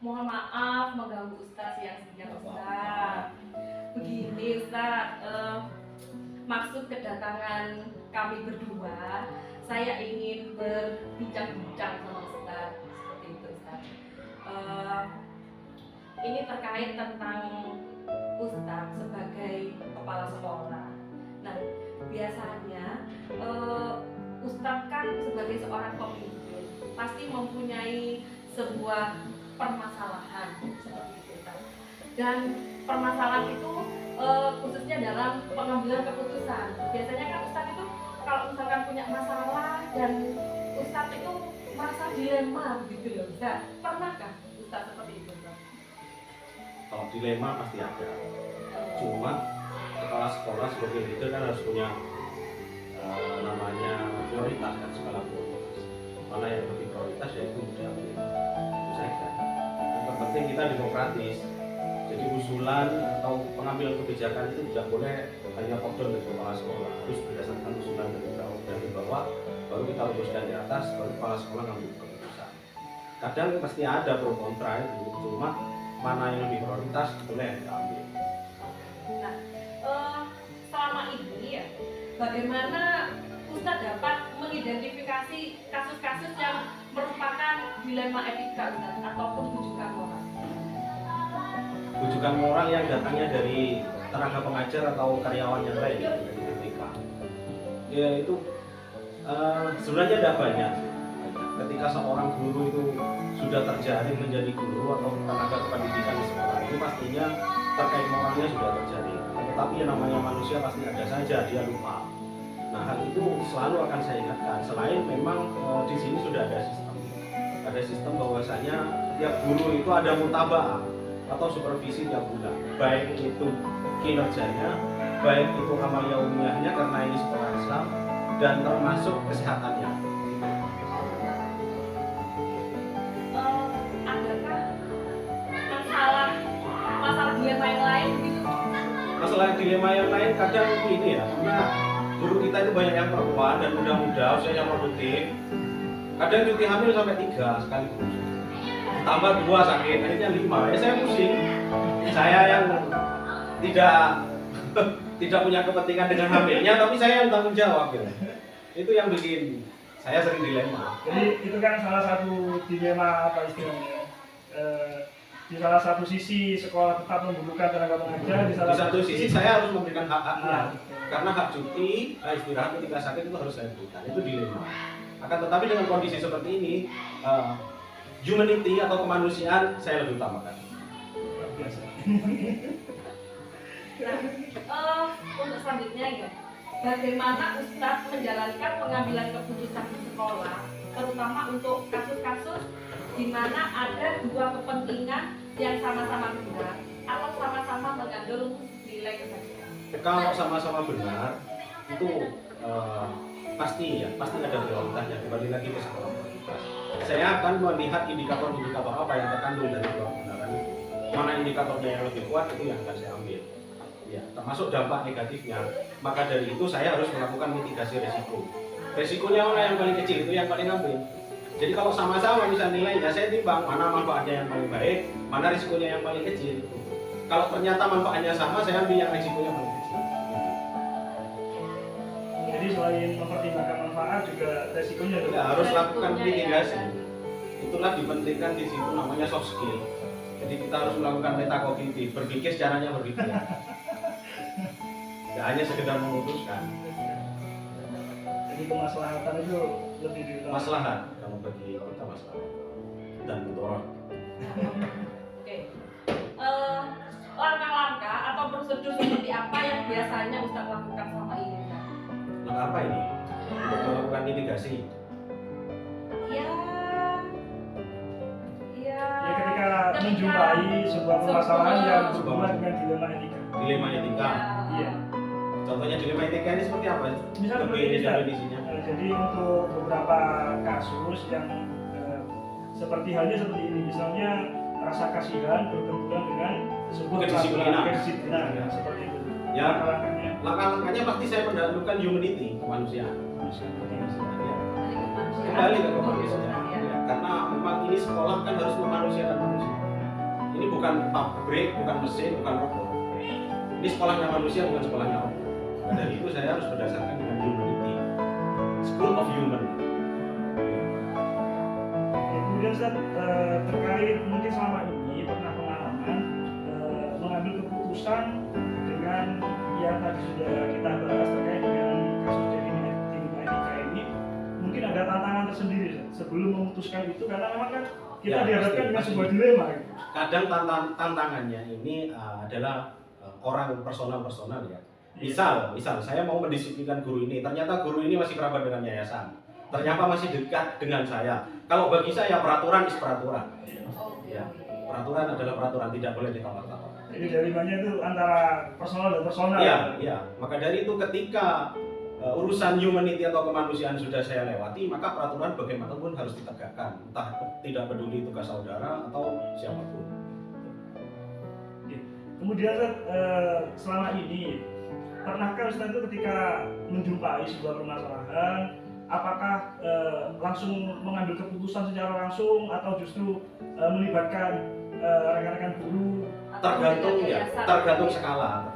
Mohon maaf mengganggu Ustaz yang sekian Ustaz. Begini Ustaz, maksud kedatangan kami berdua, saya ingin berbincang-bincang sama Ustaz. Seperti itu Ustaz. Ini terkait tentang Ustaz sebagai kepala sekolah. Nah, biasanya Ustaz kan sebagai seorang pemimpin pasti mempunyai sebuah permasalahan seperti itu Ustaz. Dan permasalahan itu khususnya dalam pengambilan keputusan. Biasanya kan Ustaz itu kalau misalkan punya masalah dan Ustaz itu merasa dilema gitu loh Ustaz. Pernahkah Ustaz seperti itu Ustaz? Kalau dilema pasti ada. Cuma kepala sekolah sebagai leader kan harus punya namanya prioritas kan, skala prioritas. Mana yang lebih prioritas ya itu diambil. Itu saja. Yang terpenting kita demokratis. Jadi usulan atau pengambilan kebijakan itu tidak boleh hanya kodon dari kepala sekolah, harus berdasarkan usulan dari bawah, baru kita luruskan di atas, baru kepala sekolah ngambil keputusan. Kadang pasti ada pro kontra itu, cuma mana yang lebih prioritas boleh yang diambil. Nah, selama ini ya, bagaimana Ustaz dapat mengidentifikasi kasus-kasus yang merupakan dilema etika Ustaz ataupun rujukan moral? Rujukan moral yang datangnya dari tenaga pengajar atau karyawan yang lain dari BPK. Ya itu sebenarnya ada banyak. Ketika seorang guru itu sudah terjaring menjadi guru atau tenaga kependidikan di sekolah itu pastinya terkait moralnya sudah terjaring. Tetapi yang namanya manusia pasti ada saja dia lupa. Nah hal itu selalu akan saya ingatkan. Selain memang di sini sudah ada sistem bahwasanya tiap guru itu ada mutabaah atau supervisi tiap bulan, baik itu kinerjanya, baik itu amal yaumiyahnya karena ini sekolah Islam, dan termasuk kesehatannya. Adakah masalah dilema yang lain gitu? Masalah dilema yang lain kadang ini ya, karena guru kita itu banyak yang perempuan dan muda-muda, usianya produktif. Kadang cuti hamil sampai 3 sekaligus. Tambah 2 sakit, akhirnya 5. Ya saya pusing. Saya yang tidak punya kepentingan dengan hamilnya, tapi saya yang tanggung jawab gitu. Itu yang bikin saya sering dilema. Jadi itu kan salah satu dilema apa istilahnya? Di salah satu sisi sekolah tetap membutuhkan tenaga pengajar, di satu sisi saya harus memberikan hak-haknya. Nah, Karena hak cuti, istirahat ketika sakit itu harus saya berikan. Itu dilema. Akan tetapi dengan kondisi seperti ini, humanity atau kemanusiaan saya lebih utamakan. biasa. Nah, untuk selanjutnya ya, bagaimana Ustaz menjalankan pengambilan keputusan di sekolah, terutama untuk kasus-kasus di mana ada dua kepentingan yang sama-sama benar atau sama-sama mengandung nilai kebajikan? Kalau sama-sama benar, itu pasti ada prioritasnya. Kembali lagi ke sekolah prioritas. Saya akan melihat indikator-indikator apa yang terkandung dari dua kebenaran itu. Mana indikatornya yang lebih kuat itu yang akan saya ambil. Ya, termasuk dampak negatifnya. Maka dari itu saya harus melakukan mitigasi resiko. Resikonya mana yang paling kecil itu yang paling ambil. Jadi kalau sama-sama bisa nilainya, saya timbang mana manfaatnya yang paling baik, mana risikonya yang paling kecil. Kalau ternyata manfaatnya sama, saya ambil yang risikonya paling kecil. Jadi selain mempertimbangkan manfaat juga resikonya juga. Ya, harus lakukan mitigasi. Itulah dipentingkan di situ namanya soft skill. Jadi kita harus melakukan metakognitif, berpikir caranya berpikir. Tidak hanya sekedar memutuskan. Jadi kemaslahatan itu lebih diutamakan. Maslahat kalau bagi kita maslahat dan mudorot. Oke. Langkah-langkah atau prosedur seperti apa yang biasanya Ustaz lakukan selama ini? Langkah apa ini? Untuk melakukan mitigasi. Ya, Ya ketika menjumpai sebuah permasalahan yang berhubungan dengan dilema etika. Dilema etika. Iya. Contohnya dilema etika ini seperti apa? Misal Lebih seperti ini, definisinya. jadi untuk beberapa kasus yang seperti halnya seperti ini, misalnya rasa kasihan berbenturan dengan sebuah Kedisiplinan. kedisiplinan, ya, seperti itu. Ya. Langkah-langkahnya Langkah-langkahnya pasti saya mendahulukan humanity, kemanusiaan. Ya. Kembali ke kemanusiaan. Ya. Karena memang ini sekolah kan harus memanusiakan manusia. Ini bukan pabrik, bukan mesin, bukan robot. Ini sekolahnya manusia, bukan sekolahnya robot. Nah, dari itu saya harus berdasarkan dengan humanity, school of human. Kemudian Ustaz, terkait mungkin selama ini pernah pengalaman mengambil keputusan dengan yang tadi sudah kita bahas terkait dengan kasus dilema etika ini, mungkin ada tantangan tersendiri Ustaz, sebelum memutuskan itu, karena memang kan kita Ya, dihadapkan dengan pasti. sebuah dilema gitu. Kadang tantangannya ini adalah orang personal ya. Misal saya mau mendisiplinkan guru ini, ternyata guru ini masih kerabat dengan yayasan, ternyata masih dekat dengan saya. Kalau bagi saya peraturan is peraturan. Ya, peraturan adalah peraturan, tidak boleh ditawar-tawar. Jadi dilemanya itu antara personal dan personal. Iya. Maka dari itu ketika urusan humanity atau kemanusiaan sudah saya lewati, maka peraturan bagaimanapun harus ditegakkan, entah tidak peduli tugas saudara atau siapapun. Kemudian Ustaz, selama ini pernahkah Ustaz itu ketika menjumpai sebuah permasalahan, apakah langsung mengambil keputusan secara langsung atau justru melibatkan rekan-rekan guru? Tergantung skala.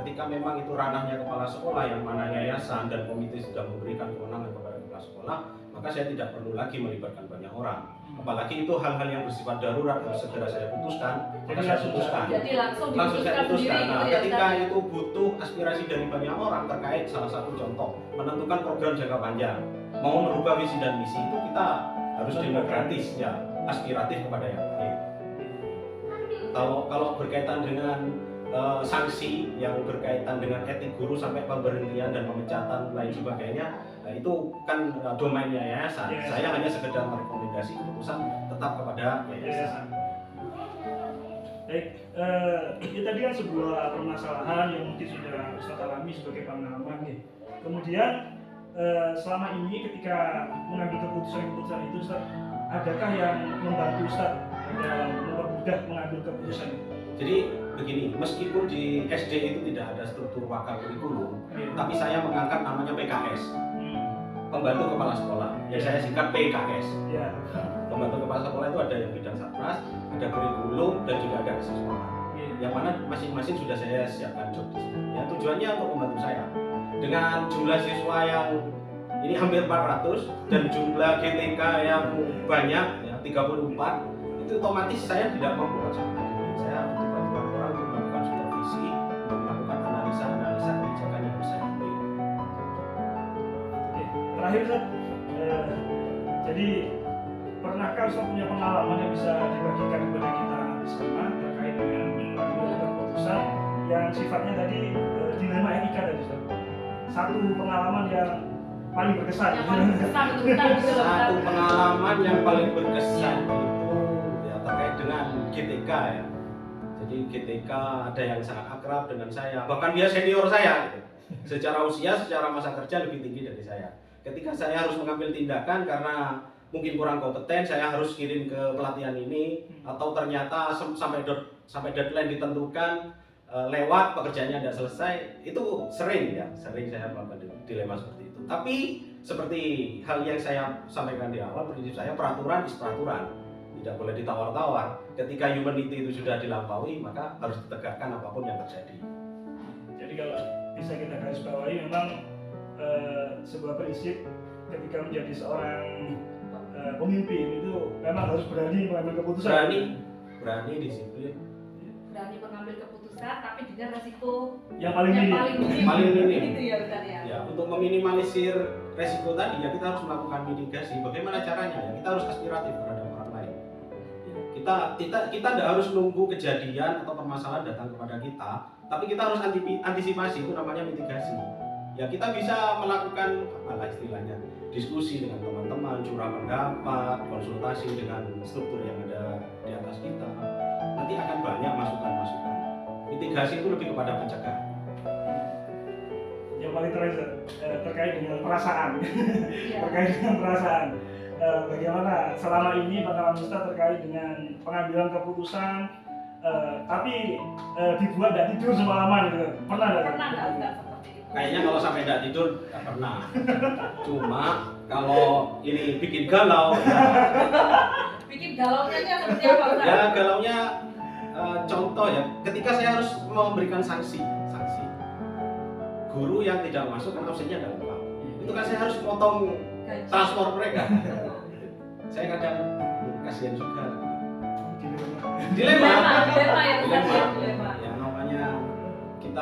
Ketika memang itu ranahnya kepala sekolah, yang mana yayasan dan komite sudah memberikan kewenangan kepada kepala sekolah, maka saya tidak perlu lagi melibatkan banyak orang. Apalagi itu hal-hal yang bersifat darurat harus segera saya putuskan, maka saya putuskan. Jadi langsung saya putuskan. Nah, gitu ya, ketika Ustaz? itu butuh aspirasi dari banyak orang terkait salah satu contoh menentukan program jangka panjang, mau merubah visi dan misi, itu kita harus demokratis ya, aspiratif kepada yang lain. Kalau berkaitan dengan sanksi yang berkaitan dengan etik guru sampai pemberhentian dan pemecatan lain sebagainya, itu kan domainnya yayasan. Yes. Saya hanya sekedar merekomendasi keputusan tetap kepada yayasan. Baik, ini tadi kan sebuah permasalahan yang mungkin sudah Ustaz alami sebagai pengalaman nih. Kemudian selama ini ketika mengambil keputusan itu Ustaz, adakah yang membantu Ustaz dalam mempermudah mengambil keputusan itu? Jadi begini, meskipun di SD itu tidak ada struktur wakil kurikulum, tapi saya mengangkat namanya PKS, pembantu kepala sekolah. Ya saya singkat PKS. Ya. Pembantu kepala sekolah itu ada yang bidang satgas, ada kurikulum, dan juga ada kesiswaan. Yang mana masing-masing sudah saya siapkan job desk-nya. Ya, tujuannya untuk membantu saya. Dengan jumlah siswa yang ini hampir 400 dan jumlah GTK yang banyak ya 34, itu otomatis saya tidak membuat sama. Saya butuh bantuan orang untuk melakukan supervisi, untuk melakukan analisa kebijakan yang harus saya ambil. Terakhir Ustaz, jadi pernahkah Ustaz punya pengalaman yang bisa dibagikan kepada kita bersama terkait dengan mengambil keputusan yang sifatnya tadi dilema etika tadi Ustaz? Satu pengalaman yang paling berkesan. Yang paling berkesan untuk kita gitu loh, Ustaz. Satu pengalaman yang paling berkesan itu ya terkait dengan GTK ya. Jadi GTK ada yang sangat akrab dengan saya, bahkan dia senior saya gitu. Secara usia, secara masa kerja lebih tinggi dari saya. Ketika saya harus mengambil tindakan karena mungkin kurang kompeten, saya harus kirim ke pelatihan ini, atau ternyata sampai deadline ditentukan lewat, pekerjaannya tidak selesai, itu sering saya melakukan dilema seperti itu. Tapi seperti hal yang saya sampaikan di awal, prinsip saya peraturan is peraturan, tidak boleh ditawar-tawar. Ketika humanity itu sudah dilampaui, maka harus ditegakkan apapun yang terjadi. Jadi kalau bisa kita garis bawahi, memang sebuah prinsip ketika menjadi seorang pemimpin itu memang harus berani mengambil keputusan. Berani, disiplin. Berani mengambil keputusan, tapi dengan resiko Yang paling minim. Paling minim. Gitu ya, Ustaz ya. Ya, untuk meminimalisir resiko tadi ya kita harus melakukan mitigasi. Bagaimana caranya? Ya kita harus aspiratif terhadap orang lain. Ya, kita tidak harus nunggu kejadian atau permasalahan datang kepada kita, tapi kita harus antisipasi, itu namanya mitigasi. Ya kita bisa melakukan apa istilahnya, diskusi dengan teman-teman, curah pendapat, konsultasi dengan struktur yang ada di atas kita. Nanti akan banyak masukan-masukan. Mitigasi itu lebih kepada pencegahan. Yang paling terakhir terkait dengan perasaan. Iya. Terkait dengan perasaan. Bagaimana selama ini pengalaman Ustaz terkait dengan pengambilan keputusan, tapi dibuat tidak tidur semalaman gitu. Pernah nggak? Pernah nggak Ustaz seperti itu? Kayaknya kalau sampai tidak tidur nggak pernah. Cuma kalau ini bikin galau, Bikin galaunya seperti apa Ustaz? ya galaunya contoh ya, ketika saya harus memberikan sanksi, guru yang tidak masuk kan absennya ada 4. Itu kan saya harus potong Gaji. transport mereka. Saya kadang kasihan juga. Dilema ya, dilema. Ya namanya kita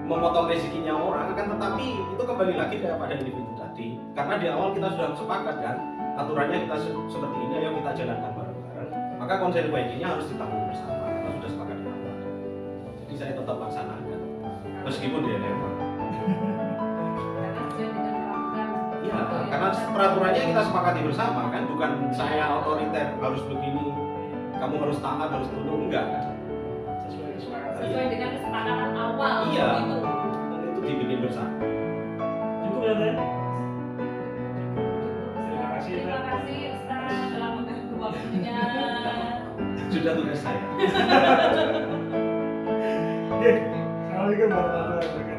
memotong rezekinya orang kan, tetapi itu kembali lagi kepada individu tadi. Karena di awal kita sudah sepakat kan, aturannya kita seperti ini, ayo kita jalankan bareng-bareng. Maka konsekuensinya harus ditanggung bersama. Kita sudah sepakat di awal. Jadi saya tetap laksanakan, meskipun dilema. Karena sesuai dengan peraturan. Iya, karena peraturannya kita sepakati bersama kan, bukan saya otoriter harus begini, kamu harus taat, harus tunduk, enggak kan? Sesuai dengan kesepakatan awal. Iya. Gitu. Dan itu dibikin bersama. Cukup ya Teh? Terima kasih Terima Teh. kasih Ustaz telah mengganggu waktunya. Sudah tugas saya. Oke, assalamualaikum warahmatullahi wabarakatuh.